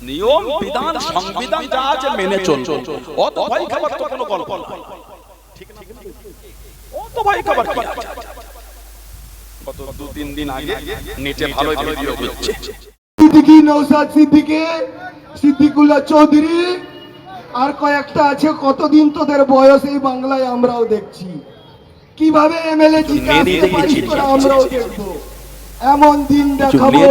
নিয়ম বিধান সংবিধান যা আছে মেনে চলবে। অত ভয় খাবার তো কোনো গল্প না, ঠিক না? অত ভয় খাবার কি আছে? গত 2-3 দিন আগে নেটে ভালো ভিডিও হচ্ছে, সিদ্দিকী নওশাদ সিদ্দিকী, সিদ্দিকুল্লাহ চৌধুরী আর কয়েকটা আছে। কতদিন তোদের বয়স এই বাংলায় আমরাও দেখছি, কিভাবে এমএলএ জিতে আমরাও দেখবো। এমন দিন দেখাবো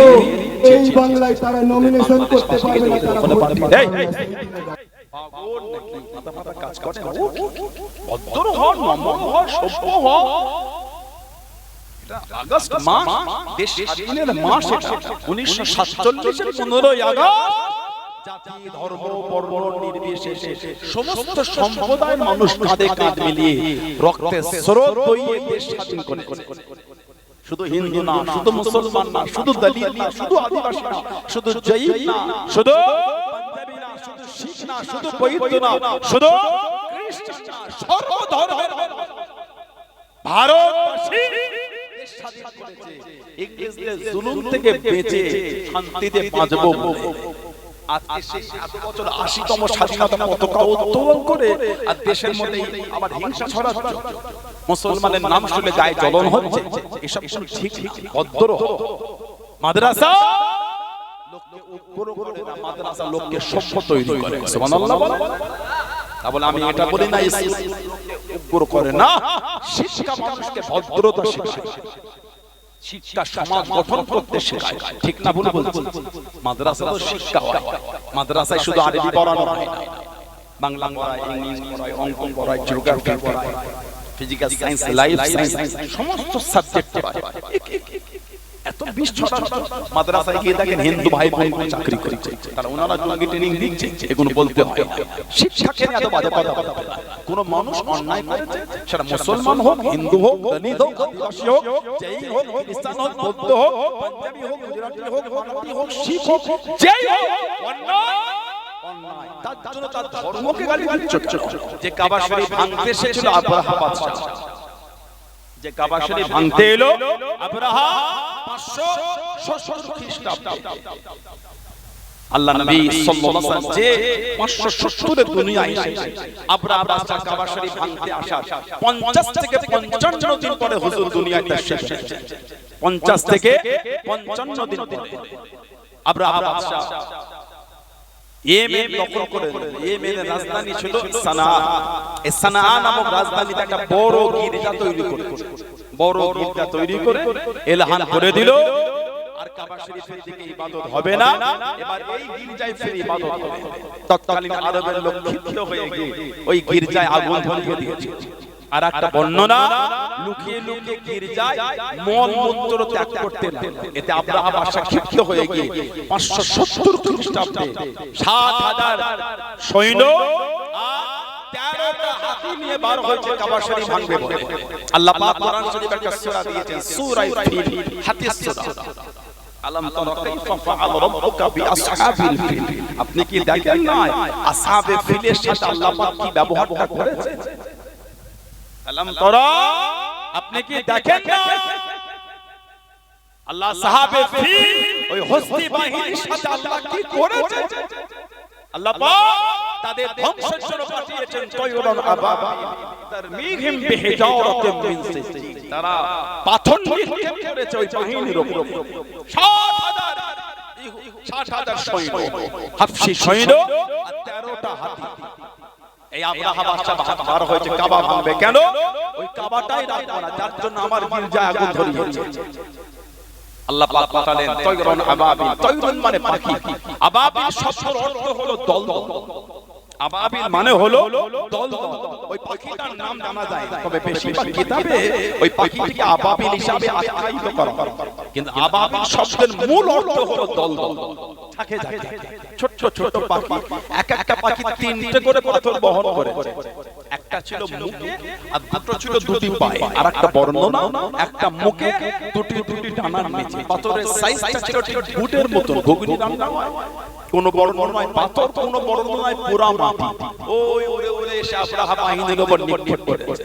এই বাংলায় তারা নমিনেশন করতে পারবে না, তারা ভোট দিতে পারবে না। পাগল নাকি? মাথা মাথা কাজ করে না? ভদ্র হও, নম্র হও, সভ্য হও। এটা আগস্ট মাস, দেশ স্বাধীনের মাস। এটা 1947 এর 15ই আগস্ট জাতি ধর্ম বর্ণ নির্বিশেষে সমস্ত সম্প্রদায়ের মানুষ কাঁধে কাঁধ মিলিয়ে রক্তের স্রোত বইয়ে দেশ স্বাধীন করেছে। শুধু হিন্দু না, শুধু মুসলমান না, শুধু দলিত না, শুধু আদিবাসী না, শুধু জৈন না, শুধু পাঞ্জাবি না, শুধু শিখ না, শুধু বৌদ্ধ না, শুধু খ্রিস্টান না, সর্বধর্মের ভারতবাসী দেশ স্বাধীন করেছে ইংরেজদের জুলুম থেকে বেঁচে শান্তিতে বাঁচবো বলে। আজকে সেই 7 বছর 80তম স্বাধীনতা পতাকা উত্তোলন করে আর দেশের মধ্যে আবার হিংসা ছড়াচ্ছে, মুসলমানের নাম শুনে গায়ে জ্বলন হচ্ছে। এসব ঠিক ভদ্র মাদ্রাসা লোককে উপর করে না, মাদ্রাসা লোককে সভ্য তৈরি করে। সুবহানাল্লাহ বলো। তাহলে আমি এটা বলি না উপর করে না, শিক্ষা মানুষকে ভদ্রতা শেখায়, শিক্ষা সমাজ গঠন করতে শেখায়, ঠিক না? ভুল বলছি? মাদ্রাসা তো শিক্ষা হয়, মাদ্রাসায় শুধু আরবি পড়ানো হয় না, বাংলা পড়ায়, ইংলিশ পড়ায়, অঙ্ক পড়ায়, জিওগ্রাফি পড়ায়, ফিজিক্যাল সায়েন্স, লাইফ সায়েন্স, সমস্ত সাবজেক্ট পড়ায়। এত 20 মাদ্রাসায় গিয়ে দেখেন হিন্দু ভাই ভাই চাকরি করছে, তারা ওনারা যোগ্য ট্রেনিং দিচ্ছে, এগুলো বলতে হয় না। শিক্ষাকে এত বাজে কথা বলতে না। কোন মানুষ অন্যায় করেছে, সেটা মুসলমান হোক, হিন্দু হোক, দলিত হোক, আদিবাসী হোক, জৈন হোক, খ্রিস্টান হোক, বৌদ্ধ হোক, পাঞ্জাবি হোক, গুজরাটি হোক, মারাঠি হোক, শিখ হোক, যেই হোক, অন্যায় অন্যায়, তার জন্য তার ধর্মকে গালি দিচ্ছে। যে কাবা শরীফ ভাঙতে এসেছিল আব্রাহা বাদশা, যে কাবা শরীফ ভাঙতে এলো আব্রাহা 570 খ্রিস্টাব্দে, আল্লাহ নবী সাল্লাল্লাহু আলাইহি ওয়াসাল্লাম যে 570 এর দুনিয়ায় এসেছে, আব্রাহা বাদশা কাবা শরীফ ভাঙতে আসার 50 থেকে 55 দিন পরে হুজুর দুনিয়াতে এসেছে। 50 থেকে 55 দিন পরে আব্রাহা বাদশা ইয়েমেন দখল করে। ইয়েমেনের রাজধানী ছিল সানা। এই সানা নামক রাজধানীতে একটা বড় গির্জা তৈরি করে, বড় গির্জা তৈরি করে এলাহান করে দিল, আর কাবা শরীফের দিকে ইবাদত হবে না, এবার এই গির্জায় ফিরে ইবাদত হবে। তৎকালীন আরবের লোক ক্ষিপ্ত হয়ে গিয়ে ওই গির্জায় আগুন ধরিয়ে দিয়েছে। আর একটা বর্ণনা, লুকিয়ে লুকিয়ে গির্জায় মল মূত্র ত্যাগ করতেন। এতে আব্রাহা বাদশা ক্ষিপ্ত হয়ে গিয়ে 570 খ্রিস্টাব্দে 70,000 সৈন্য আর 13টা হাতি নিয়ে বার হয়েছে কাবা শরীফ ভাঙবে বলে। আল্লাহ পাক কোরআন শরীফে একটা সূরা দিয়েছেন, সূরা ফিল, হাদিস সূরা। আলাম তারা কাইফা ফাআল রাব্বুকা বিআসহাবিল ফিল। আপনি কি দেখেন না আসহাবে ফিলের সাথে আল্লাহ পাক কি ব্যবহারটা করেছে? আলাম তারা, আপনি কি দেখেন না আল্লাহ সাহাবে ফিল ওই হস্তি বাহিনীর সাথে আল্লাহ কি করেছে? আল্লাহ পাক তাদের ধ্বংসের জন্য পাঠিয়েছেন তয়রুন আবাবিল তারমিহিম বিহিজারাতিন মিন সিজিল। তারা পাথর নিক্ষেপ করেছে ওই বাহিনীর উপর। 60,000 সৈন্য, হাফসি সৈন্য আর 13টা হাতি। এই আব্রাহা বাদশা বার হয়েছে কাবা ভাঙবে। কেন? ওই কাবাটাই রাখবো না, যার জন্য আমার গির্জায় আগুন ধরিয়েছে। আল্লাহ পাক পাঠালেন তয়রুন আবাবিল। তয়রুন মানে পাখি, আবাবিল শব্দের অর্থ হলো দলদল। আবাবিল মানে হলো দলদল। ওই পাখিটার নাম জানা যায় না, তবে বেশিরভাগ কিতাবে ওই পাখিটিকে আবাবিল হিসাবে আখ্যায়িত করা হয়। কিন্তু আবাবিল শব্দের মূল অর্থ হলো দলদল, থাকে যায় ছোট ছোট পাখি। একটা পাখি 3টে করে পাথর বহন করে। একটা ছিল মুখে আর দুটো ছিল দুটি পায়ে। আর একটা বর্ণনা, একটা মুখে দুটি ডানার নিচে। পাথরের সাইজটা ছিল ঠিক বুটের মতো, ঘুগনি রান্না হয়। কোন বর্ণনায় পাথর, কোন বর্ণনায় পুরা মাটি। ওই উড়ে উড়ে এসে আব্রাহা বাহিনীর উপর নিক্ষেপ করেছে।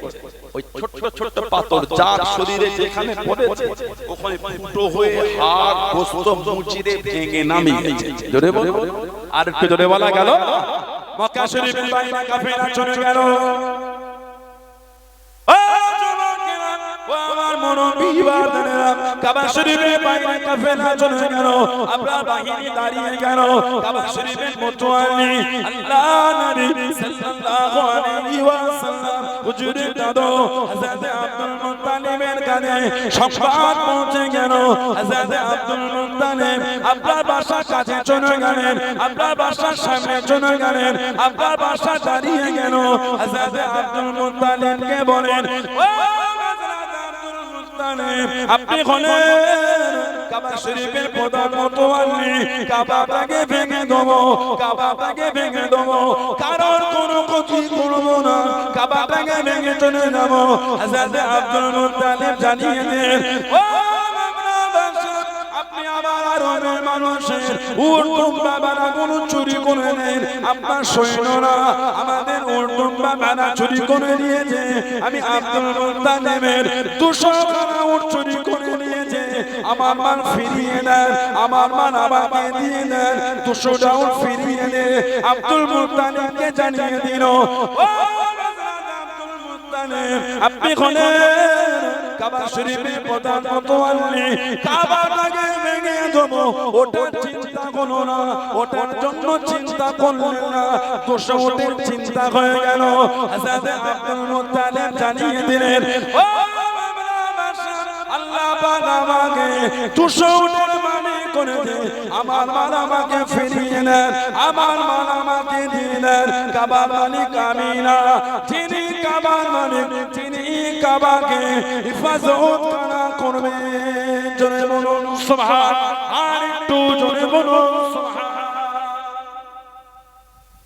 ওই ছোট ছোট পাথর যার শরীরে যেখানে পড়েছে ওখানে ফুটো হয়ে হাড় গোশত মুচিরে ভেঙে নামিয়ে গেছে। জোরে বলো। আর একটু জোরে বলা গেল মক্কা শরীফের বাইরে কাফেলা চলে গেল। ও যুবকেরা, ও আমার মুরব্বি বাবারা, কাবা শরীফের বাইরে কাফেলা চলে গেল। আপনার বাহিনী দাঁড়িয়ে গেল। কাবা শরীফের মোতওয়ালি আল্লাহ নবী সাল্লাল্লাহু আলাইহি ওয়াসাল্লাম হুজুরের দাদু হযরত আব্দুল মুত্তালিবের কাছে সংবাদ পৌঁছে গেল। হযরত আব্দুল মুত্তালিব আপনার বাসার কাছে চলে গেলেন, আপনার বাসার সামনে চলে গেলেন, আপনার বাসা দাঁড়িয়ে গেল। হযরত আব্দুল মুত্তালিবকে বলেন, ও আপনি হলেন কাবা শরীফের প্রধান মোতওয়াল্লি, কাবাটাকে ভেঙে দেবো, কাবাটাকে ভেঙে দেবো, কারণ কোনো ক্ষতি করবো না, কাবাটাকে ভেঙে চলে যাবো। হযরত আব্দুল মুত্তালিব জানিয়ে দেন, ও আপনি আমার আরবের মানুষের উট দুম্বা ভেড়াগুলো চুরি করে নেন। আপনার সৈন্যরা আমাদের উট দুম্বা ভেড়া চুরি করে নিয়েছে। আমি আব্দুল মুত্তালিবের 200 খানা উট চুরি করে নিয়েছে। আমার মাল ফিরিয়ে দেন, আমার মাল আমাকে দিয়ে দেন, 200টা উট ফিরিয়ে দেন। আব্দুল মুত্তালিবকে জানিয়ে দিল, ও আব্দুল মুত্তালিব, আপনি হলেন কাবা শরীফের প্রধান মোতওয়াল্লি, কাবাটাকে ভেঙে দেবো ওটার চিন্তা করো না, ওটার জন্য চিন্তা করলেন না, 200 উটের চিন্তা হয়ে গেল। হযরত আব্দুল মুত্তালিব জানিয়ে দিলেন, ও আল্লাহ পাক আমাকে 200 উটের মালিক করে দে, আমার মাল আমাকে ফিরিয়ে নেন, আমার মাল আমাকে দিয়ে দেন। কাবার মালিক আমি না, যিনি কাবার মালিক তিনি কাবাকে হিফাজত করা করবে। জোরে বলুন সুবহান, আর একটু জোরে বলুন সুবহান।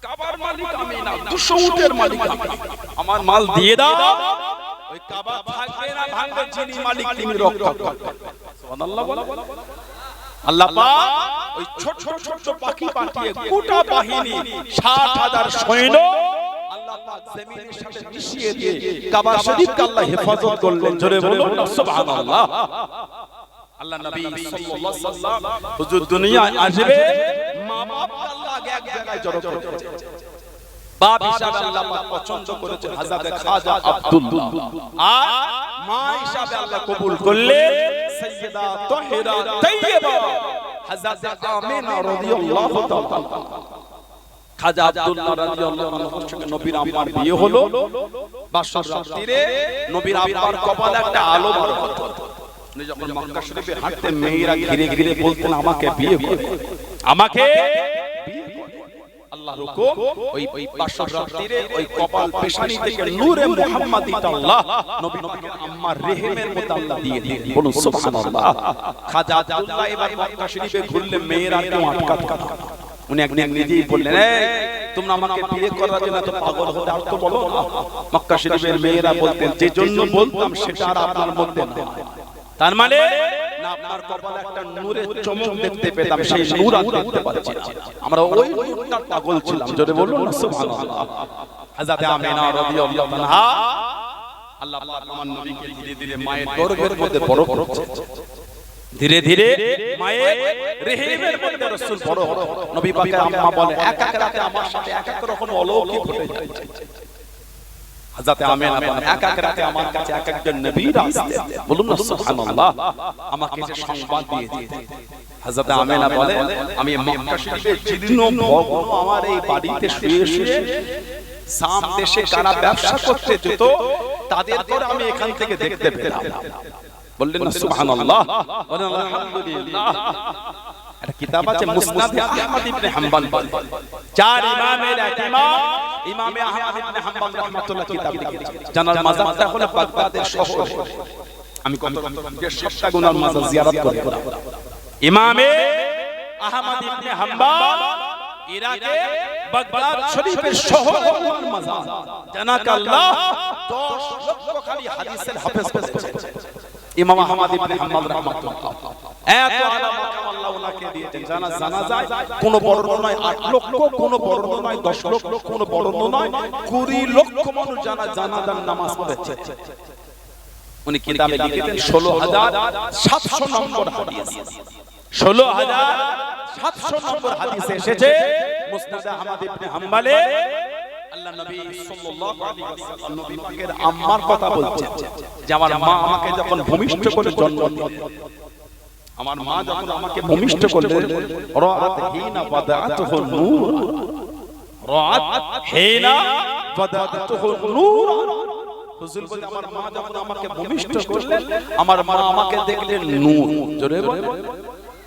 কাবার মালিক আমি না, 200 উটের মালিক আমি, আমার মাল দিয়ে দাও, ওই কাবা থাকবে না ভাঙবে, যিনি মালিক তিনি রক্ষা করবেন। সুবহানাল্লাহ বলো। আল্লাহ পাক ওই ছোট ছোট পাখি পাঠিয়ে গোটা বাহিনী 60,000 সৈন্য আল্লাহ পাক জমিনের সাথে মিশিয়ে দিয়ে কাবা শরীফকে আল্লাহ হেফাজত করলেন। জোরে বলুন সুবহানাল্লাহ। আল্লাহ নবী সাল্লাল্লাহু আলাইহি ওয়াসাল্লাম হুজুর দুনিয়ায় আসবে, মা বাপ আল্লাহ আগে এক জায়গায় জড়ো করেছে। বাপ হিসাবে আল্লাহ পাক পছন্দ করেছেন হযরত খাজা আব্দুল্লাহ, আর মা হিসাবে আল্লাহ কবুল করলেন সাইয়্যিদা তাহিরা তাইয়্যিবা হযরত আমিনা রাদিয়াল্লাহু তাআলা। খাজা আব্দুল্লাহ রাদিয়াল্লাহু আনহুর সঙ্গে নবীর আম্মার বিয়ে হলো। বাসর রাত্রিরে নবীর আব্বার কপালে একটা আলো বার হতো। উনি যখন মক্কা শরীফে হাঁটতেন, মেয়েরা ঘিরে ঘিরে বলতেন আমাকে বিয়ে করো, আমাকে আল্লাহর হুকুম। ওই বাসর রাত্রিরে ওই কপাল পেশানি থেকে নূরে মুহাম্মাদিটা আল্লাহ নবীর আম্মার রেহেমের মধ্যে আল্লাহ দিয়ে দিলেন। বলুন সুবহানাল্লাহ। খাজা আব্দুল্লাহ এবার মক্কা শরীফে ঘুরলে মেয়েরা কেউ আটকাত না। উনি একদিন নিজেই বললেন, এই তোমরা আমাকে বিয়ে করার জন্য তো পাগল হতে, আর তো বলো না। মক্কা শরীফের মেয়েরা বলতেন, যে জন্য বলতাম সেটা আর আপনার মধ্যে না, তার মানে না আপনার কপালে একটা নূরের চমক দেখতে পেতাম, সেই নূর আর দেখতে পাচ্ছি না, আমরা ওই নূরটার পাগল ছিলাম। জোরে বলুন সুবহানাল্লাহ। হযরত আমিনা রাদিয়াল্লাহু আনহা আল্লাহ পাক আমার নবীকে ধীরে ধীরে মায়ের গর্ভের মধ্যে বড় করছে। ধীরে ধীরে মায়ের রেহেমের মধ্যে রাসূল বড় হলো। নবী পাকের আম্মা বলে, এক এক রাতে আমার সাথে এক এক রকম অলৌকিক ঘটে যাচ্ছে। হযরত আমিনা বলেন, এক এক রাতে আমার কাছে এক একজন নবী আসতেন। বলুন না সুবহানাল্লাহ। আমাকে যে সংবাদ দিয়ে দিতেন। হযরত আমিনা বলেন, আমি মক্কা শরীফে জীর্ণ ভগ্ন আমার এই বাড়িতে শুয়ে শুয়ে শাম দেশে কারা ব্যবসা করতে যেত তাদের করে আমি এখান থেকে দেখতে পেলাম। বললেন না সুবহানাল্লাহ, বলেন আলহামদুলিল্লাহ। একটা কিতাব আছে মুসনাদ আহমদ ইবনে হাম্বল, চার ইমামের এক ইমাম ইমামে আহমদ ইবনে হাম্বল রাহমাতুল্লাহ কিতাব লিখেছেন। জানার মাজারটা হলো বাগদাদের শহর। আমি কত সপ্তাহ গুনার মাজার জিয়ারত করে গেলাম। ইমামে আহমদ ইবনে হাম্বল ইরাকে বাগদাদ শরীফের শহর মাজার। জানাক আল্লাহ 10 লক্ষ খালি হাদিসের হাফেজ করেছেন ইমাম আহমদ ইবনে হাম্বল রাহমাতুল্লাহ। এত আলা মাকাম আল্লাহ ওনাকে দিয়েছেন। জানা যায় কোন বর্ণনায় 8 লক্ষ, কোন বর্ণনায় 10 লক্ষ, কোন বর্ণনায় 20 লক্ষ মানুষ জানাজার নামাজ পড়েছে। উনি কিতাবে লিখেছেন 16700 নম্বর হাদিস। 16,700 নম্বর হাদিসে এসেছে মুসনাদ আহমদ ইবনে হাম্বলে আল্লাহ নবী সাল্লাল্লাহু আলাইহি ওয়াসাল্লাম নবী পাকের আম্মার কথা বলছেন যে আমার মা আমাকে যখন ভূমিষ্ঠ করে জন্ম দিলেন, আমার মা যখন আমাকে ভূমিষ্ঠ করলেন, রাআত হিনা বাদাতুহু নূর, রাআত হিনা বাদাতুহু নূর। হুজুর বলে আমার মা যখন আমাকে ভূমিষ্ঠ করলেন, আমার মা আমাকে দেখলেন নূর। জোরে বলেন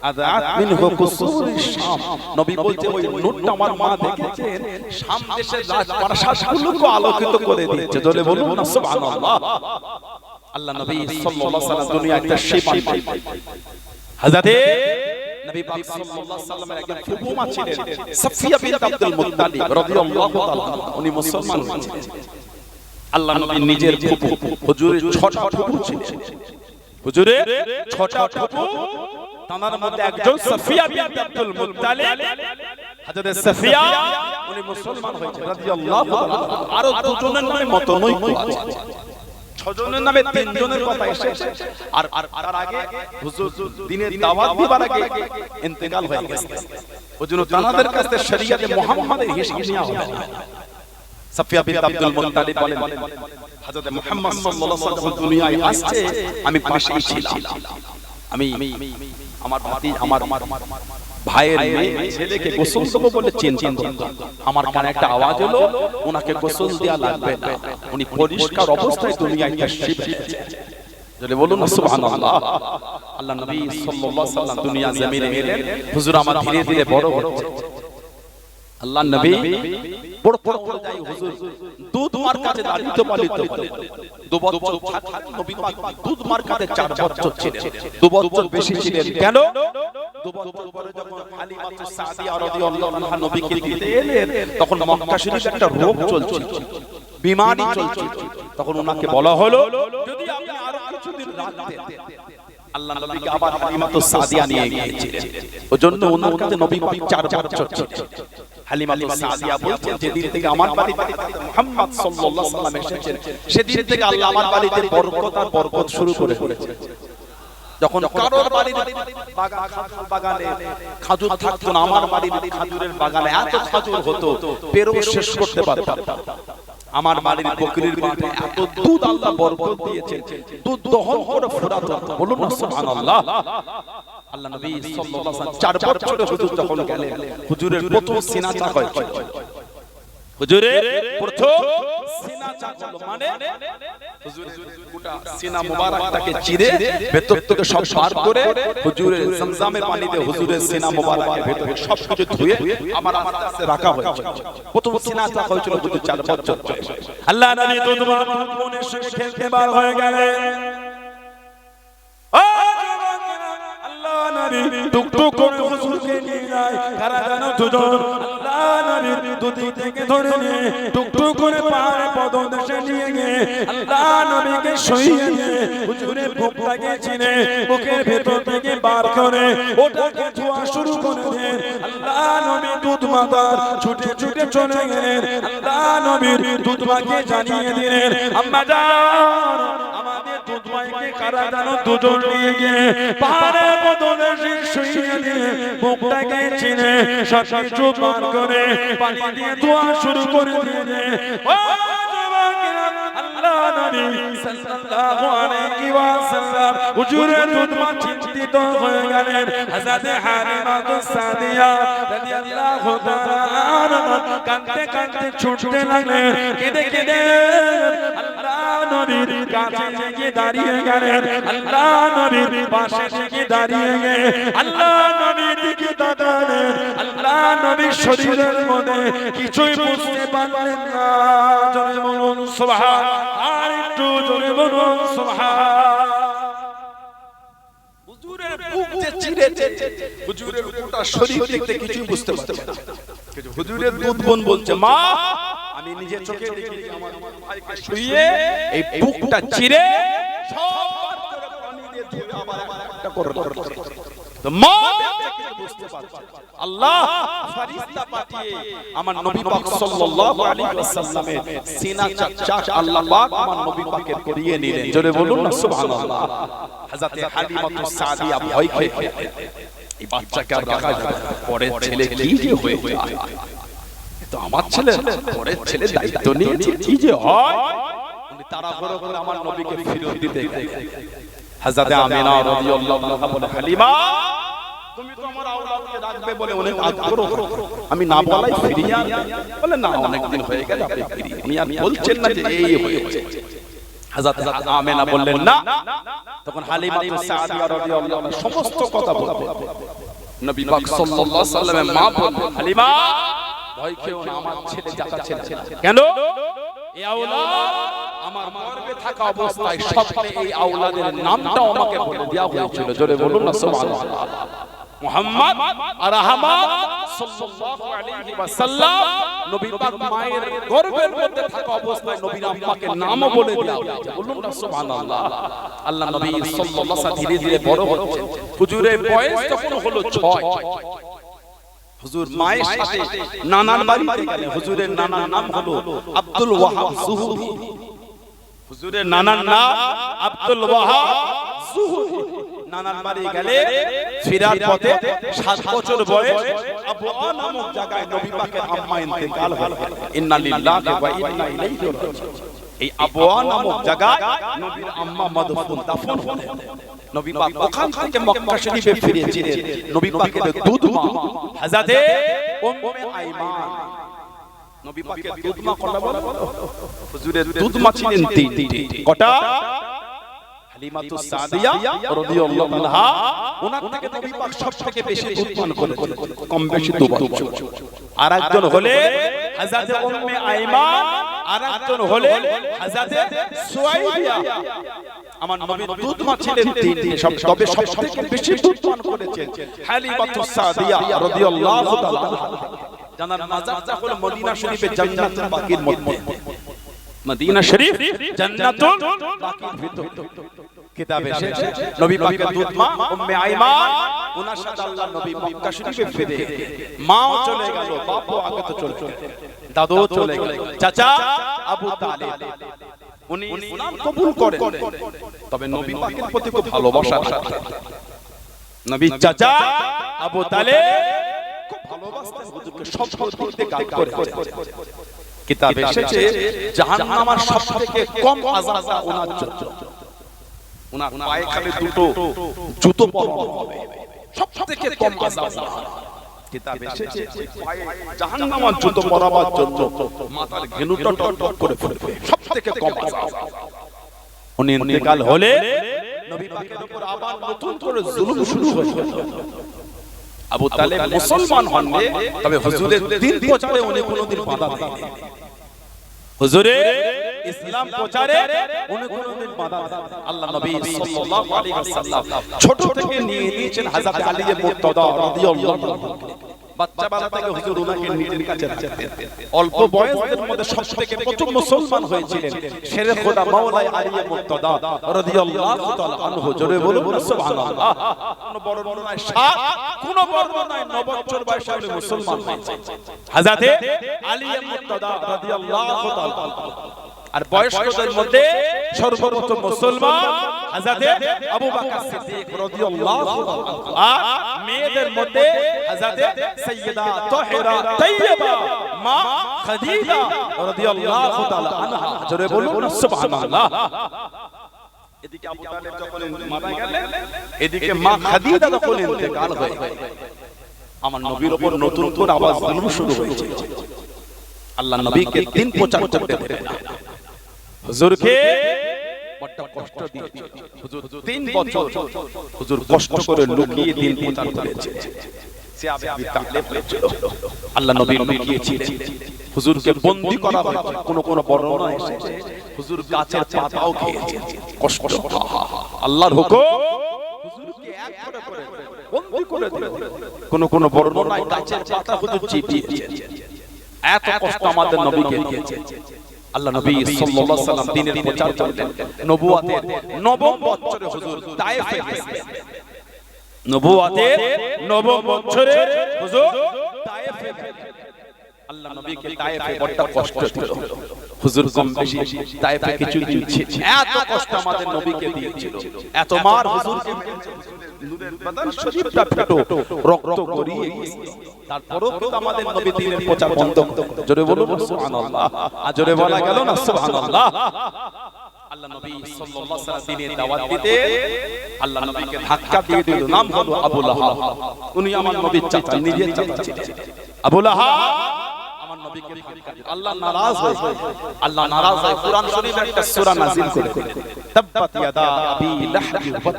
আযাত মিনহু কুসুরিশ শাম। নবী বলতে ওই নূরটা আমার মা দেখেছেন শাম দেশের রাজপ্রাসাদগুলোকে আলোকিত করে দিয়েছে। জোরে বলুন না সুবহানাল্লাহ। আল্লাহ নবী সাল্লাল্লাহু আলাইহি ওয়াসাল্লাম দুনিয়ায় তাশরীফ আনলেন। হযরতে নবী পাক সাল্লাল্লাহু আলাইহি ওয়াসাল্লামের একজন ফুফুমা ছিলেন সাফিয়া বিনত আব্দুল মুত্তালিব রাদিয়াল্লাহু তাআলা, উনি মুসলমান হয়েছিলেন। আল্লাহ নবী নিজের ফুফু, হুজুরের 6টা ফুফু ছিলেন। হুজুরের 6টা ফুফু, তার মধ্যে একজন সাফিয়া বিনত আব্দুল মুত্তালিব, হযরত সাফিয়া উনি মুসলমান হয়েছেন রাদিয়াল্লাহু তাআলা। আরো দুজনের নামে মতনৈক্য আছে, 6 জনের নামে 3 জনের কথা এসেছে। আর তার আগে হুজুর দ্বীনের দাওয়াত দিবার আগে ইন্তেকাল হয়ে গেছে। ওজন্য তাদের কাছে শরীয়তে মুহাম্মাদের হিসাব নেওয়া হবে। সাফিয়া বিনত আব্দুল মুত্তালিব বলেন হযরত মুহাম্মদ সাল্লাল্লাহু আলাইহি ওয়াসাল্লাম দুনিয়ায় আসছে, আমি পাশেই ছিলাম। আমি আমার ভাইয়ের মেয়ে ছেলেকে গোসল দেবো বলে চিন্তা করতাম। আমার কানে একটা আওয়াজ হলো ওনাকে গোসল দেয়া লাগবে না, উনি পরিষ্কার অবস্থায় দুনিয়ায় তাশরীফ এনেছেন। যদি বলুন সুবহানাল্লাহ। আল্লাহ নবী সাল্লাল্লাহু আলাইহি ওয়াসাল্লাম দুনিয়া জমিনে এলেন, হুজুর আমার ধীরে ধীরে বড় হচ্ছে। আল্লাহ নবী বড় যাই হুজুর দুধ মার কাছে লালিত পালিত হলেন। 2 বছর থাকলেন নবী পাক দুধ মার কাছে 4 বছর ছিলেন। 2 বছর বেশি ছিলেন কেন? 2 বছর পরে যখন হালিমাতুস সাদিয়া রাদিয়াল্লাহু আনহা নবীকে দিতে এলেন, তখন মক্কা শরীফে একটা রোগ চলছিল, বিমারি চলছিল। তখন ওনাকে বলা হলো যদি আপনি আরো কিছুদিন রাখতেন। আল্লাহ নবীকে আবার হালিমাতুস সাদিয়া নিয়ে গিয়েছিলেন। ওজন্য ওনার কাছে নবী পাক 4 বছর ছিলেন। হালিমাতুস সাদিয়া বলছেন যেদিন থেকে আমার বাড়িতে মুহাম্মদ সাল্লাল্লাহু আলাইহি ওয়াসাল্লাম এসেছেন, সেদিন থেকে আল্লাহ আমার বাড়িতে বরকত আর বরকত শুরু করেছে। যখন কারোর বাড়ির বাগানে খাজুর থাকতো না, আমার বাড়ির খাজুরের বাগানে এত খাজুর হতো পেরো শেষ করতে পারতাম না। আমার বাড়ির বকরির বাটে এত দুধ আল্লাহ বরকত দিয়েছেন, দুধ দহন করে ফুরাতো। বলুন না সুবহানাল্লাহ। আল্লাহ নবী সাল্লাল্লাহু আলাইহি ওয়াসাল্লাম 4 বছরে হুজুর যখন গেলেন, হুজুরের প্রথম সিনা চাক হয়েছিল। হুজুরের প্রথম সিনা চাক হলো মানে হুজুরের গোটা সিনা মোবারকটাকে চিরে ভেতর থেকে সব বার করে হুজুরের জমজমের পানিতে হুজুরের সিনা মোবারকের ভেতরে সব কিছু ধুয়ে আমার কাছে রাখা হয়েছিল। প্রথম সিনা চাক হয়েছিল হুজুর 4 বছর বয়সে। আল্লাহ নবী তো তোমার মনের সঙ্গে খেলতে বার হয়ে গেলেন। টুকটুক করে হুজুরকে নিয়ে যায়, কারা জানো দুজন। আল্লাহ নবীর দুদিক থেকে ধরে নিয়ে টুকটুক করে পাহাড়ে পদদেশে নিয়ে গিয়ে আল্লাহ নবীকে শুইয়ে দিয়ে হুজুরের বুকটাকে চিনে বুকের ভেতর থেকে বার করে ওটাকে ধোয়া শুরু করে দেন। আল্লাহ নবী দুধ মাতার ছুটে ছুটে চলে গেলেন। আল্লাহ নবীর দুধ মাকে জানিয়ে দিলেন, আম্মা জান আমাদের দুধ মাকে কারা জানো দুজন নিয়ে গিয়ে পাহাড়ের পদদেশে শুইয়ে দিয়ে বুকটাকে চিনে সব কিছু বার করে পানি দিয়ে ধোয়া শুরু করে দিলেন। ও যুবকেরা, আল্লাহ নবী সাল্লাল্লাহু আলাইহি ওয়াসাল্লাম হুজুরের দুধ মা চিন্তিত হয়ে গেলেন। হযরত হালিমাতুস সাদিয়া রাদিয়াল্লাহু তাআলা কাঁদতে কাঁদতে ছুটতে লাগলেন, কেঁদে কেঁদে আল্লাহ নবীর কাছে গিয়ে দাঁড়িয়ে গেলেন। আল্লাহ নবীর পাশে গিয়ে দাঁড়িয়ে গিয়ে আল্লাহ নবীর দিকে তাকালেন। আল্লাহ নবীর শরীরের মধ্যে কিছুই বুঝতে পারলেন না। জোরে বলুন সুবহান, আর একটু জোরে বলুন সুবহান। হুজুরের বুক যে চিরেছে, হুজুরের গোটা শরীর দেখতে কিছুই বুঝতে পারছে না। হুজুরের দুধ বোন বলছে, মা আমি নিজে চোখে দেখি আমার ভাইকে শুইয়ে এই বুকটা চিরে সব বার করে পানি দিয়ে ধুয়ে আবার একটা করে তো মা বুঝতে পারছে। আল্লাহ ফেরেশতা পাঠিয়ে আমার নবী পাক সাল্লাল্লাহু আলাইহি ওয়াসাল্লামের সিনা চাক আল্লাহ পাক আমার নবী পাকের করিয়ে নিলেন। জোরে বলুন না সুবহানাল্লাহ। হযরত হালিমাতুস সাদিয়া ভয় খেয়ে এই বাচ্চাকে আর রাখা যাবে না, পরের ছেলে কি যে হয়ে যায়, তো আমার ছেলে পরের ছেলে দায়িত্ব নিয়েছে কি যে হয়। উনি তাড়াহুড়ো করে আমার নবীকে ফিরিয়ে দিতে গেলেন। হযরত আমিনা রাদিয়াল্লাহু আনহা বলে, হালিমা তুমি তো আমার আওলাদকে রাখবে বলে অনেক আগ্রহ, আমি না বলাই ফিরিয়ে আনবে। বলে না, অনেক দিন হয়ে গেল আপনি ফিরিয়ে, উনি আর বলছেন না যে এই হয়েছে। হযরত আমিনা বললেন না। তখন হালিমা সাদিয়া রাদিয়াল্লাহু আনহা সমস্ত কথা বললেন। নবী পাক সাল্লাল্লাহু আলাইহি ওয়াসাল্লামের মা বললেন, হালিমা ভয় খেও না, আমার ছেলে জাতা ছেলে। কেন? এই আওলাদ আমার গর্ভে থাকা অবস্থায় স্বপ্নে এই আওলাদের নামটা আমাকে বলে দেওয়া হয়েছিল। জোরে বলুন না সুবহানাল্লাহ। মুহাম্মদ আর আহমদ সাল্লাল্লাহু আলাইহি ওয়াসাল্লাম নবী পাক মায়ের গর্ভের মধ্যে থাকা অবস্থায় নবীর আম্মাকে নামও বলে দেওয়া হয়েছে। বলুন না সুবহানাল্লাহ। আল্লাহ নবী সাল্লাল্লাহু আলাইহি ওয়াসাল্লাম ধীরে ধীরে বড় হচ্ছেন। হুজুরের বয়স তখন হলো 6। হুজুর মায়ের সাথে নানার বাড়িতে গেলেন। হুজুরের নানার নাম হলো আব্দুল ওয়াহাব যুহুরি। হুজুরের নানার নাম আব্দুল ওয়াহাব যুহুরি। নানার বাড়ি গেলে ফিরার পথে 7 বছর বয়স আবওয়া নামক জায়গায় নবী পাকের আম্মা ইন্তেকাল হল। ইন্না লিল্লাহি ওয়া ইন্না ইলাইহি রাজিউন। এই আবওয়া নামক জায়গায় নবীর আম্মা মাদফুন দাফন হলেন। নবী পাক ওখান থেকে মক্কা শরীফে ফিরেছিলেন। নবী পাকের দুধ মা হযরতে উম্মে আইমান। নবী পাকের দুধ মা কটা বলো? হুজুরের দুধ মা ছিলেন 3টি। কটা? হালিমাতু সাদিয়া রাদিয়াল্লাহু আনহা, ওনার থেকে নবী পাক সবথেকে বেশি দুধ পান করেছেন, কম বেশি 2 বছর। আরেকজন হলেন হযরতে উম্মে আইমান, আরেকজন হলেন হযরতে সুয়াইবিয়া। আমার নবীর দুধ মা ছিলেন 3টি, তবে সবথেকে বেশি দুধ পান করেছেন হালিমাতু সাদিয়া রাদিয়াল্লাহু তাআলা। জানার মাজারটা হলো মদিনা শরীফে জান্নাতুল বাকির মধ্যে। মদিনা শরীফ জান্নাতুল বাকির ভিতর। কিতাবে এসেছে নবী পাকের দুধ মা উম্মে আইমান, ওনার সাথে আল্লাহ নবী মক্কা শরীফে ফিরে মাও চলে গেল, বাপও আগে তো চলে গেল, দাদুও চলে গেল, চাচা আবু তালিব উনি ইসলাম কবুল করেন। তবে নবী পাকের প্রতি খুব ভালোবাসা আছে। নবীর চাচা আবু তালিব খুব ভালোবাসতেন হুজুরকে, সব দিক গাইড করে। কিতাবে এসেছে জাহান্নামের সবথেকে কম আযাব ওনার জন্য। ওনার পায়ে খালি 2টো জুতো পরানো হবে, সবথেকে কম আযাব। কিতাবে এসেছে পায়ে জাহান্নামের জুতো পরাবার জন্য মাথার ঘেনুটা টক করে পড়বে, সবথেকে কম আযাব। উনি ইন্তেকাল হলে নবী পাকের উপর আবার নতুন করে জুলুম শুরু হয়ে গেল। আবু তালেব মুসলমান হননি, তবে হুজুরের দ্বীন প্রচারে উনি কোনোদিন বাধা দেননি। হুজুরের ইসলাম প্রচারে উনি কোনোদিন বাধা দেননি। আল্লাহ নবী সাল্লাল্লাহু আলাইহি ওয়াসাল্লাম ছোট থেকে নিয়ে নিয়েছেন হযরত আলী মুর্তদা রাদিয়াল্লাহু আনহু। বাচ্চা বেলা থেকে হুজুর ওনাকে নিজের কাছে রাখতেন। অল্প বয়সের মধ্যে সবথেকে প্রথম মুসলমান হয়েছিলেন শেরে খোদা মাওলাই আলী মুর্তদা রাদিয়াল্লাহু তাআলা আনহু। জোরে বলুন সুবহানাল্লাহ। কোন বর্ণনায় 7, কোন বর্ণনায় 9 বছর বয়সে উনি মুসলমান হয়েছেন হযরত আলী মুর্তদা রাদিয়াল্লাহু তাআলা। আর বয়স্কদের মধ্যে সর্বপ্রথম মুসলমান হযরত আবু বকর সিদ্দিক রাদিয়াল্লাহু তাআলা। আর মেয়েদের মধ্যে হযরত সাইয়্যিদা তাহিরা তাইয়্যিবা মা খাদিজা রাদিয়াল্লাহু তাআলা আনহা। জোরে বলুন সুবহানাল্লাহ। এদিকে আবু তালেব যখন মারা গেলেন, এদিকে মা খাদিজা যখন ইন্তেকাল হয়ে গেল, আমার নবীর উপর নতুন করে আবার জুলুম শুরু হয়েছে। আল্লাহ নবীকে দিন প্রচার করতে দেন না, হুজুরকে বড় কষ্ট দিয়েছে। হুজুর 3 বছর হুজুর কষ্ট করে লুকিয়ে দিন প্রচার করেছে। সে আবু তালেব হয়েছিল, আল্লাহ নবী লুকিয়েছিলেন। হুজুরকে বন্দী করা হয়েছে। কোন বর্ণনা এসেছে হুজুর গাছের পাতাও খেয়েছে, কষ্ট। আল্লাহর হুকুম হুজুরকে এক করে বন্দী করে দিলেন। কোন বর্ণনায় গাছের পাতা হুজুর চিবিয়েছে। এত কষ্ট আমাদের নবীকে দিয়েছে। আল্লাহ নবী সাল্লাল্লাহু আলাইহি ওয়াসাল্লাম দ্বীনের প্রচার করলেন। নবুয়তের 9ম বছরে হুজুর তায়েফে গেলেন। নবুয়তের 9ম বছরে হুজুর তায়েফে গেলেন। আল্লাহ নবীকে তায়েফে বড় কষ্ট দিল হুজুর কম বেশি তায়েফে কিছু ছিল এত কষ্ট আমাদের নবীকে দিয়েছিল এত মার হুজুরকে নূরের বাদান শরীফটা ফেটো রক্ত গড়িয়ে তারপরও কিন্তু আমাদের নবী দ্বীনের প্রচার বন্ধ জোরে বলুন সুবহানাল্লাহ আর জোরে বলা গেল না সুবহানাল্লাহ আল্লাহ নবী সাল্লাল্লাহু আলাইহি ওয়াসাল্লাম দ্বীনের দাওয়াত দিতে আল্লাহ নবীকে ধাক্কা দিয়ে দিল নাম হলো আবু লাহাব উনি আমার নবীর চাচা নিজের চাচা ছিলেন আবু লাহাব আমার নবীকে ধাক্কা দিল আল্লাহ নারাজ হয় কোরআন শরীফের একটা সূরা নাযিল করে তাব্বাত ইয়াদা আবি লাহবি ওয়া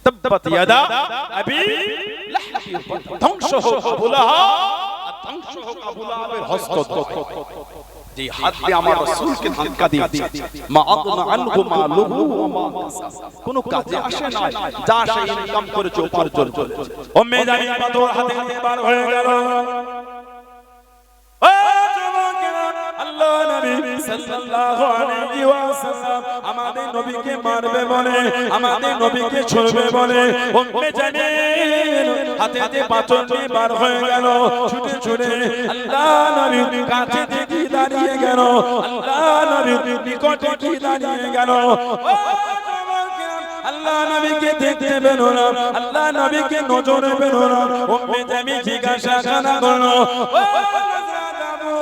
তাব্বাত ইয়াদা আবি লাহবি ধ্বংস হোক আবু লাহাব ধ্বংস হোক আবু লাহাবের হস্ত যে হাত দিয়ে আমার রাসূলকে ধাক্কা দিয়েছে মা আদনা আনহু মালুহু ওয়া মা কোন কাজে আসে না যা সে ইনকাম করেছে উপার্জন করেছে ও মেজানি পাথর হাতে হাতে বার হয়ে গেল ও যুবকেরা আল্লাহ নবী সাল্লাল্লাহু আলাইহি ওয়াসাল্লাম আমাদের নবীকে মারবে বলে আমাদের নবীকে ছুঁড়বে বলে ও মেজানি হাতে হাতে পাথর নিয়ে বার হয়ে গেল ছুটে ছুটে আল্লাহ নবীর কাছে দাঁড়িয়ে গেল আল্লাহ নবীর নিকটে কি দাঁড়িয়ে গেল আল্লাহ নবীকে দেখতে পেল না আল্লাহ নবীকে নজরে পেল না উম্মে জামি জিজ্ঞাসা করলো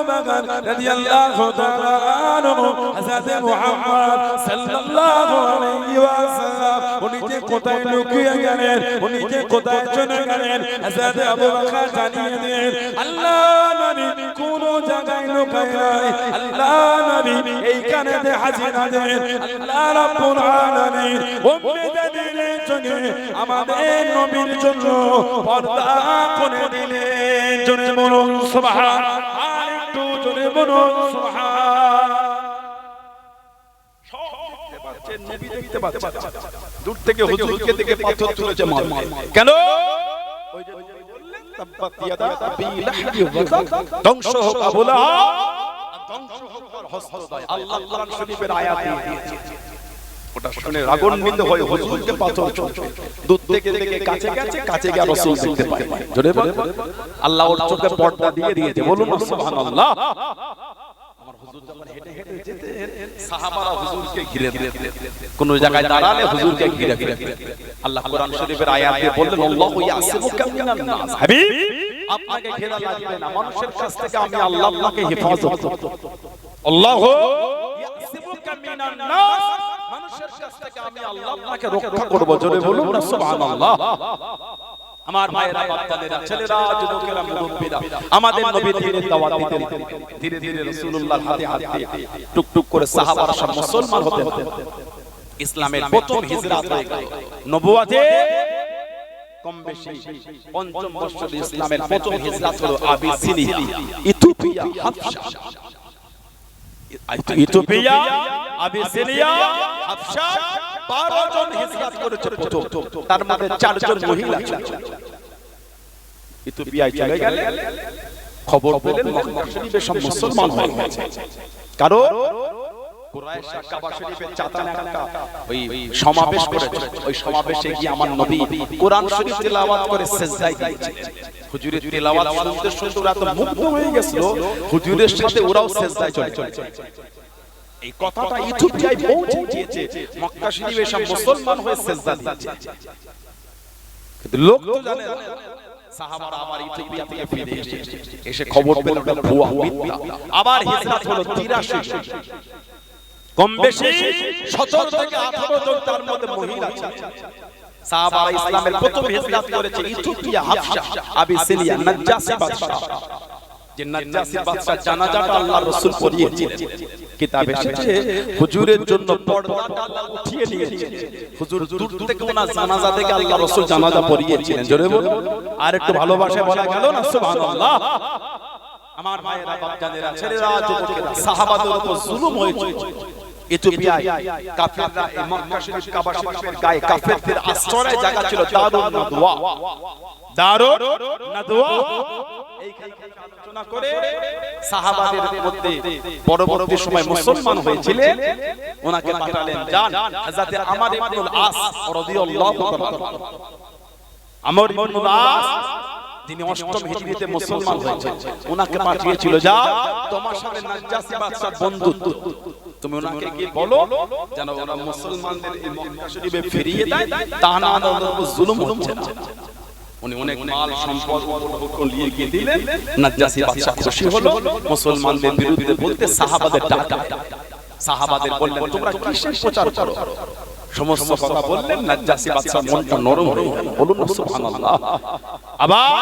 বকর রাদিয়াল্লাহু তাআলা আনহু হযরত মুহাম্মদ সাল্লাল্লাহু আলাইহি ওয়াসাল্লাম উনি যে কোথায় লুকিয়ে গেলেন উনি যে কোথায় চলে গেলেন হযরত আবু বকর জানিয়ে দেন আল্লাহ নবী কোন জায়গায় লুকায় নাই আল্লাহ নবী এইখানেতে হাজির আছেন আল্লাহ রাব্বুল আলামিন উম্মে জামিলের সঙ্গে আমাদের নবীর জন্য পর্দা করে দিলেন জোরে বলুন সুবহানাল্লাহ জোরে বলুন সুবহানাল্লাহ নবী দেখতে পাচ্ছেন দূর থেকে হুজুরকে দেখে পাথর তুলেছে মার কেন ওই যে বললেন তাব্বাত ইয়াদা আবি লাহবি ধ্বংস হোক আবু লাহাব ধ্বংস হোক তার হস্তদ্বয় আল্লাহ কোরআন শরীফের আয়াত দিয়েছে ওটা শুনে রাগান্বিত হয়ে হুজুরকে পাথর ছুঁড়ছে দূর থেকে দেখে কাছে গিয়ে রাসূল দেখতে পায় জোরে বল আল্লাহ ওর চোখে পর্দা দিয়ে দিয়েছে বলুন সুবহানাল্লাহ আমার হুজুর যখন হেঁটে হেঁটে যেতেন সাহাবারা হুজুরকে ঘিরে কোন জায়গায় দাঁড়ালে হুজুরকে ঘিরে আল্লাহ কোরআন শরীফের আয়াত দিয়ে বললেন আল্লাহু ইয়াসিমুকা মিনান নাস হাবিব আপনাকে ঘেরা লাগবে না মানুষের কাছ থেকে আমি আল্লাহ আপনাকে হেফাজত করব আল্লাহু ইয়াসিমুকা মিনান নাস মানুষের কাছ থেকে আমি আল্লাহ আপনাকে রক্ষা করব জোরে বলুন না সুবহানাল্লাহ আমার ভাইরা বাচ্চারা ছেলেরা যুবকেরা মুরব্বিরা আমাদের নবী দ্বীনের দাওয়াত দিতেন ধীরে ধীরে রাসূলুল্লাহর হাতে হাত দিয়ে টুকটুক করে সাহাবারা সব মুসলমান হতেন ইসলামের প্রথম হিজরত হয়ে গেল নবুয়তে কম বেশি পঞ্চম বছরে ইসলামের প্রথম হিজরত হলো আবিসিনিয়া ইথিওপিয়া হাবশা ইথিওপিয়া আবিসিনিয়া হাবশা 12 জন হিজরত করেছে প্রথম তার মধ্যে 4 জন মহিলা ছিল ইথিওপিয়ায় চলে গেলেন খবর পেলেন মক্কা শরীফে সব মুসলমান হয়ে গেছে কারণ কুরাইশ কাবা শরীফের চাতানে একটা ওই সমাবেশ করেছে ওই সমাবেশে গিয়ে আমার নবী কোরআন শরীফ তেলাওয়াত করে সিজদায় দিয়েছে হুজুরের তেলাওয়াত শুনতে শুনতে ওরা তো মুগ্ধ হয়ে গেছিল হুজুরের সাথে ওরাও সিজদায় চলে গেছে এই কথাটা ইথিওপিয়ায় পৌঁছে গিয়েছে মক্কা শরীফে সব মুসলমান হয়ে সিজদা দিয়েছে কিন্তু লোক তো জানে না সাহাবারা আবার ইথিওপিয়া থেকে ফিরে এসে খবর পেল ওটা ভুয়া মিথ্যা আবার হিজরত হলো 83 কম বেশি 17 থেকে 18 জন তার মধ্যে মহিলা ছিল সাহাবারা ইসলামের প্রথম হিজরত করেছে ইথিওপিয়া হাবশা আবিসিনিয়া নাজ্জাসি বাদশা যে নাজ্জাসি বাদশা জানাজাটা আল্লাহর রাসূল পড়িয়েছিলেন কিতাবে এসেছে হুজুরের জন্য পর্দাটা আল্লাহ উঠিয়ে নিয়েছেন হুজুর দূর থেকে ওনার জানাজা থেকে আল্লাহর রাসূল জানাজা পড়িয়েছিলেন জোরে বলুন আর একটু ভালোবাসা বলা গেল না সুবহানাল্লাহ আমার ভাইয়েরা বাপজানেরা ছেলেরা যুবকেরা সাহাবাদের উপর জুলুম হয়েছে ইথিওপিয়ায় কাফেররা এই মক্কা শরীফ কাবা শরীফের গায়ে কাফেরদের আশ্রয় জায়গা ছিল দারুন নাদওয়া এইখানে আলোচনা করে সাহাবাদের মধ্যে পরবর্তী সময় মুসলমান হয়েছিলেন ওনাকে পাঠালেন যান হযরত আমর ইবনুল আস রাদিয়াল্লাহু তাআলা আমর ইবনুল আস তিনি অষ্টম হিজরিতে মুসলমান হয়েছেন, ওনাকে পাঠিয়েছিল যাও তোমার সাথে নাজ্জাশী বাদশার বন্ধুত্ব, তুমি ওনাকে গিয়ে বলো যেন ওরা মুসলমানদের এই মক্কা শরীফে ফিরিয়ে দেয়, তা না হলে জুলুম হচ্ছে না। উনি অনেক মাল সম্পদ নিয়ে গিয়ে দিলেন, নাজ্জাশী বাদশা খুশি হলো, মুসলমানদের বিরুদ্ধে বলতে সাহাবাদের ডাকা, সাহাবাদের বললেন তোমরা কিসের প্রচার করো, সমস্ত কথা বললেন, নাজ্জাশী বাদশার মনটা নরম হয়ে গেল, বলুন সুবহানাল্লাহ। আবার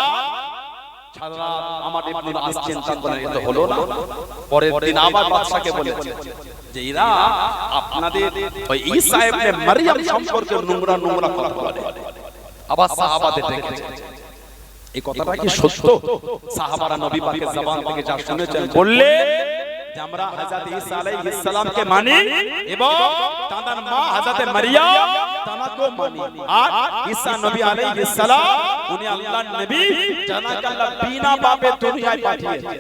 সারা আমার ইবনুল আস চিন্তা করেন এটা হলো না, পরের দিন আবার বাদশাকে বলেছেন যে এরা আপনাদের ওই ঈসা ইবনে মারইয়াম সম্পর্কে নোংরা নোংরা কথা বলে। আবার সাহাবাদের ডেকেছে, এই কথাটা কি সত্য? সাহাবারা নবী পাকের জবান থেকে যা শুনেছেন বললেন যে আমরা হযরত ঈসা আলাইহিস সালামকে মানি এবং তাঁর মা হযরত মারইয়াম তানাকে মানি, আর ঈসা নবী আলাইহিস সালাম উনি আল্লাহর নবী, যাকে আল্লাহ বিনা পাপে দুনিয়ায় পাঠিয়েছেন।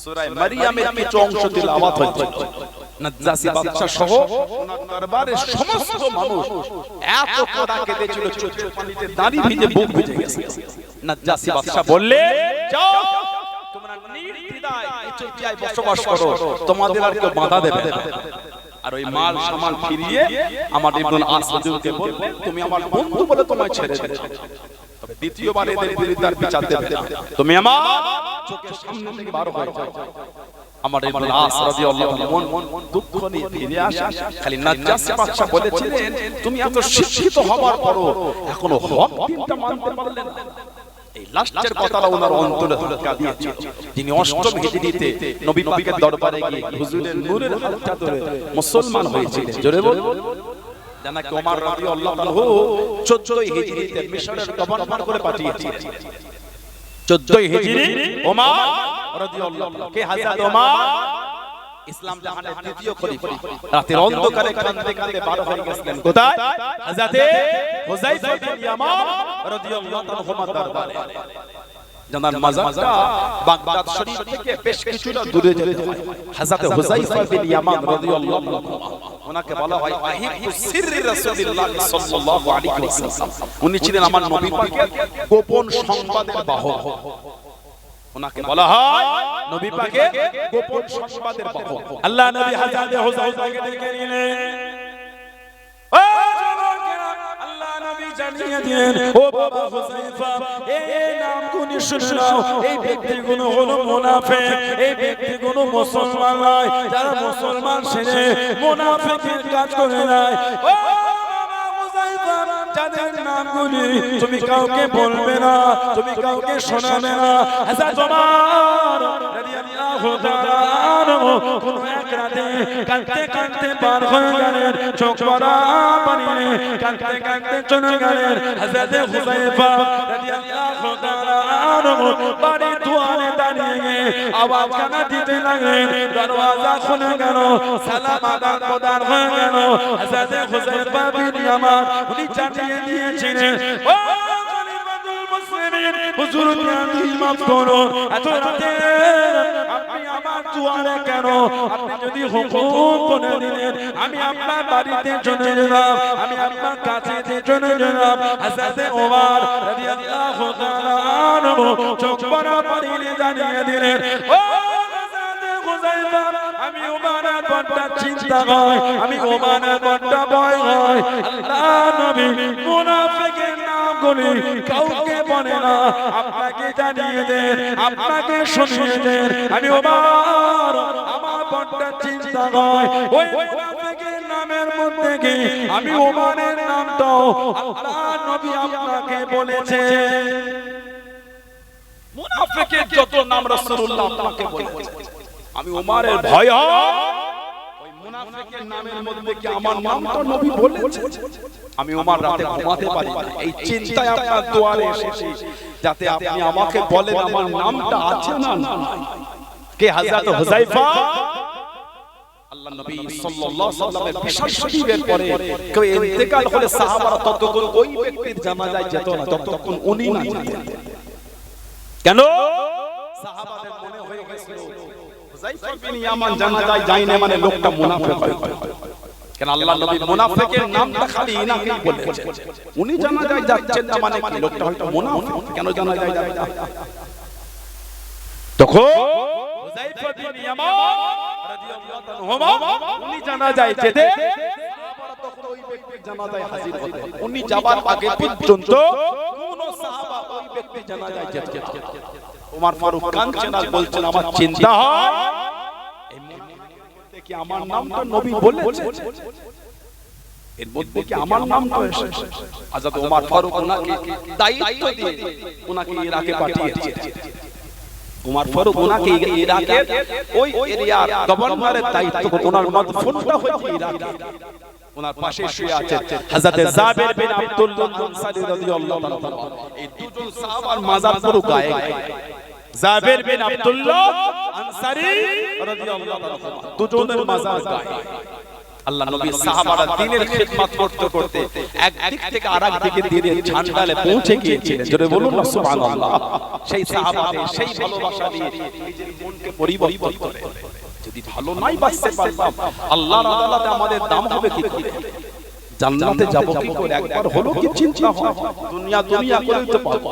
সূরা মারইয়ামের কিছু অংশ তিলাওয়াত হচ্ছে। নাজ্জাশী বাদশা সহ ওনার দরবারে সমস্ত মানুষ এত কথা কেঁদেছিল, চোখের পানিতে দাঁড়িয়ে ভিজে বুক ভিজে গেছে। নাজ্জাশী বাদশা বললে যাও তোমরা নির্দ্বিধায় ইথিওপিয়ায় বসবাস করো, তোমাদের আর কেউ বাধা দেবে না। আর ওই মাল সামান ফিরিয়ে আমার ইবনুল আস হুজুরকে বললেন তুমি আমার বন্ধু বলে তোমায় ছেড়ে দিয়েছি, তবে দ্বিতীয়বার এদের বিরুদ্ধে আর বিচার দেবে না, তুমি আমার চোখের সামনে থেকে বার হয়ে যাও। আমার ইবনুল আস রাদিয়াল্লাহু আনহু মন দুঃখ নিয়ে ফিরে আসে। খালি নাজ্জাশী বাদশা বলেছিলেন তুমি এত শিক্ষিত হওয়ার পরও এখনো হক দিনটা মানতে পারলে না। এই লাস্টের কথাটা ওনার অন্তরে ধাক্কা দিয়েছিল। তিনি অষ্টম হিজরিতে নবী পাকের দরবারে গিয়ে হুজুরের নূরের হাতটা ধরে মুসলমান হয়েছিলেন। জোরে বল। জানাকে ওমর রাদিয়াল্লাহু আনহু 14 হিজরিতে মিশরের গভর্নর করে পাঠিয়েছিলেন। 14 হিজরি ওমর রাদিয়াল্লাহু আনহু কে হযরত ওমর ইসলাম জাহানের দ্বিতীয় খলিফা, রাতের অন্ধকারে কাঁদতে কাঁদতে বার হয়ে গেলেন কোথায়? হযরত হুযাইফা বিন ইয়ামান রাদিয়াল্লাহু আনহু দরবারে। জানার মাজারটা বাগদাদ শরীফ থেকে বেশ কিছুটা দূরে যেতে হয়। হযরত হুযাইফা বিন ইয়ামান রাদিয়াল্লাহু আনহু ওনাকে বলা হয় আহিবু সিররি রাসূলুল্লাহ সাল্লাল্লাহু আলাইহি ওয়াসাল্লাম, উনি ছিলেন আমার নবী পাকের গোপন সংবাদের বাহক। ওনাকে বলা হয় নবী পাকের গোপন সংবাদের বাহক। আল্লাহ নবী হযরত হুযাইফাকে ডেকে নিলেন, ও যুবকেরা আল্লাহ নবী জানিয়ে দিলেন ও বাবা হুযাইফা এই নামগুলো শুনে নাও, এই ব্যক্তিগুলো হলো মুনাফিক, এই ব্যক্তিগুলো মুসলমান নয়, যারা মুসলমান সেজে মুনাফিকের কাজ করে নাই। ও বাবা হুযাইফা যাদের নামগুলি তুমি কাউকে বলবে না, তুমি কাউকে শোনাবে না। হযরত ওমর রাদিয়াল্লাহু তাআলা আনহু কোন এক রাতে কাঁদতে কাঁদতে পার হয়ে গেলেন, চোখ ভরা পানি কাঁদতে কাঁদতে চলে গেলেন। হযরত হুযাইফা রাদিয়াল্লাহু তাআলা আনহু বাড়ির দুয়ারে দাঁড়িয়ে গিয়ে আওয়াজ কানা দিতে লাগলেন, দরওয়াজা খুলে গেল, সালাম আদান প্রদান হয়ে গেল। হযরত হুযাইফা বিন ইয়ামান উনি জানিয়ে দিয়েছিলেন ও খলিফাতুল মুসলিমিন হুজুর আপনি মাফ করুন, এত রাতে আপনি আমার দুয়ারে কেন? আপনি যদি হুকুম করে দিলেন আমি আপনার বাড়িতে চলে যেতাম, আমি আপনার কাছে চলে যেতাম। হযরত ওমর রাদিয়াল্লাহু তাআলা আনহু চোখ ভরা পানি জানিয়ে দিলেন ও হযরত হুযাইফা আমি ওমরের বড্ড চিন্তা হয়, আমি ওমরের বড্ড ভয় হয়। আল্লাহ নবী মুনাফিকের নামগুলি কাউকে বলে না, আপনাকে জানিয়ে দেন, আপনাকে শুনিয়ে দেন। আমি ওমর আমার বড্ড চিন্তা হয় ওই মুনাফিকের নামের মধ্যে কি আমি ওমরের নামটাও আল্লাহ নবী আপনাকে বলেছে। মুনাফিকের যত নাম রাসূলুল্লাহ আপনাকে বলেছে, আমি ওমরের ভয় হয় ওই মুনাফিকের নামের মধ্যে কি আমার নামটা নবী বলেছে। আমি ওমর রাতে ঘুমাতে পারি না, এই চিন্তায় আপনার দুয়ারে এসেছি যাতে আপনি আমাকে বলেন আমার নামটা আছে না না। কে? হযরত হুযাইফা। আল্লাহ নবী সাল্লাল্লাহু আলাইহি ওয়াসাল্লামের বিশাল শরীরের পরে কেউ ইন্তেকাল হলে সাহাবারা ততক্ষণ ওই ব্যক্তির জানাজায় যেত না যতক্ষণ উনি না যেতেন। কেন? সাহাবাদের মনে হয়ে গেছিল হুযাইফা বিন ইয়ামান জানাজায় যায় না মানে লোকটা মুনাফিক হয়। কেন আল্লাহ নবী মুনাফিকের নামটা খালি ইনাকেই বলেছেন। উনি জানা যায় যাচ্ছেন না মানে কি লোকটা হয়তো মুনাফিক, কেন জানা যায় যাবে না। তখন হুযায়ফা বিন ইয়ামান রাদিয়াল্লাহু আনহু উনি জানা যায় যেতে তখন ওই ব্যক্তির জানাজায় হাজির হতেন। উনি যাবার আগে পর্যন্ত কোন সাহাবা ওই ব্যক্তি জানাজায় যেতেন। ওমর ফারুক কাঁদছেন আর বলছেন আমার চিন্তা হয় এই মধ্যে কি আমার নামটা নবী বলেছেন, এর মধ্যে কি আমার নামটা এসেছে। হযরত ওমর ফারুক ওনাকে দায়িত্ব দিয়ে ওনাকে ইরাকে পাঠিয়েছেন। ওমর ফারুক ওনাকে ইরাকের ওই এরিয়ার গভর্নরের দায়িত্ব, ওনার ফোনটা হয়েছে ইরাকে। ওনার পাশে শুয়ে আছেন হযরত জাবের বিন আব্দুল্লাহ আনসারী রাদিয়াল্লাহু তাআলা। এই দুজন সাহাবার মাজার পুরো গায়ে গায়ে। জাবের বিন আব্দুল্লাহ আনসারী রাদিয়াল্লাহু তাআলা দুজনের মাজার গায়ে। আল্লাহ নবী সাহাবারা দ্বীনের খিদমত করতে করতে এক দিক থেকে আরেক দিকে দ্বীনের ঝান্ডালে পৌঁছে গিয়েছিলেন। জোরে বলুন না সুবহানাল্লাহ। সেই সাহাবাদের সেই ভালোবাসা দিয়ে নিজের মনকে পরিবর্তন করে, যদি ভালো নাই বাঁচতে পারতাম আল্লাহর আদালতে আমাদের দাম হবে কি করে, জান্নাতে যাব কি করে, একবার হলো কি চিন্তা হয়, দুনিয়া দুনিয়া করেই তো পাবো।